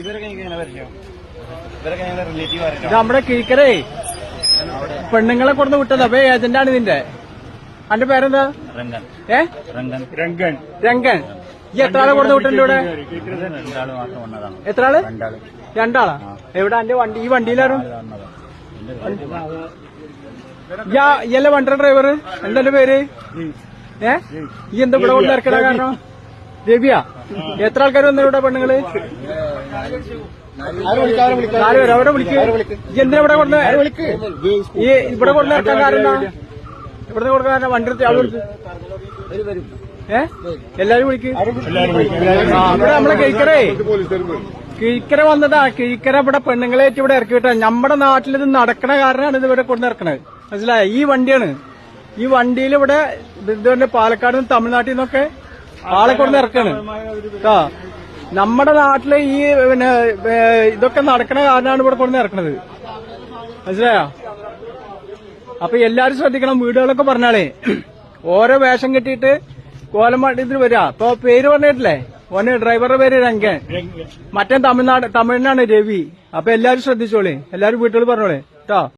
ഇവരൊക്കെ എനിക്ക് പരിചയം, ഇവരൊക്കെ ഞങ്ങളുടെ റിലേറ്റീവ് ആയിരുന്നു. ഇത് നമ്മുടെ കിഴിക്കരേ പെണ്ണുങ്ങളെ കൊടുത്ത് വിട്ടത്. അപ്പൊ ഏജന്റാണ് ഇതിന്റെ. അന്റെ പേരെന്താ? രംഗൻ. രംഗൻ. രംഗൻ. ഈ എത്ര ആളെ കൊടുത്ത് വിട്ടിട്ടുണ്ട് ഇവിടെ? രണ്ടാള് മാത്രം വന്നതാണ്. എത്ര ആള്? രണ്ടാള്. രണ്ടാളാ? എവിടെ അന്റെ വണ്ടി? ഈ വണ്ടിയിലാരും ഇയല്ല വണ്ടി ഡ്രൈവർ? എന്താ പേര്? ഈ എന്താ ഇവിടെ കൊണ്ട് ഇറക്കണ കാരണം? രവിയാ? എത്ര ആൾക്കാർ വന്നു ഇവിടെ പെണ്ണുങ്ങള്? 4 പേര്. അവിടെ വിളിക്ക്. എന്തിനാ ഇവിടെ കൊണ്ട് ഈ ഇവിടെ കൊണ്ട് ഇറക്കാൻ കാരണം? ഇവിടെ കൊടുക്കാൻ കാരണം വണ്ടി എടുത്ത് ആൾ വിളിക്ക്. എല്ലാരും വിളിക്ക്. ഇവിടെ നമ്മളെ കിഴിക്കര വന്നതാ. കിഴിക്കര ഇവിടെ പെണ്ണുങ്ങളേറ്റ് ഇവിടെ ഇറക്കി വിട്ടാ. നമ്മുടെ നാട്ടിൽ ഇത് നടക്കണ കാരണമാണ് ഇത് ഇവിടെ കൊണ്ട് ഇറക്കണത്. മനസ്സിലായ? ഈ വണ്ടിയാണ്. ഈ വണ്ടിയിൽ ഇവിടെ ഇതുകൊണ്ട് പാലക്കാട് നിന്ന് തമിഴ്നാട്ടിൽ നിന്നൊക്കെ ആളെ കൊണ്ട് ഇറക്കാണ്. നമ്മുടെ നാട്ടില് ഈ പിന്നെ ഇതൊക്കെ നടക്കണ കാരണമാണ് ഇവിടെ കൊണ്ട് ഇറക്കണത്. മനസ്സിലായോ? അപ്പൊ എല്ലാരും ശ്രദ്ധിക്കണം. വീടുകളൊക്കെ പറഞ്ഞാലേ ഓരോ വേഷം കെട്ടിയിട്ട് കോലമാട്ടിന് വരിക. ഇപ്പൊ പേര് പറഞ്ഞിട്ടില്ലേ? ഓന് ഡ്രൈവറുടെ പേര് രംഗൻ, മറ്റേ തമിഴ്നാടാണ് രവി. അപ്പൊ എല്ലാരും ശ്രദ്ധിച്ചോളേ. എല്ലാരും വീട്ടുകൾ പറഞ്ഞോളേ കേട്ടോ.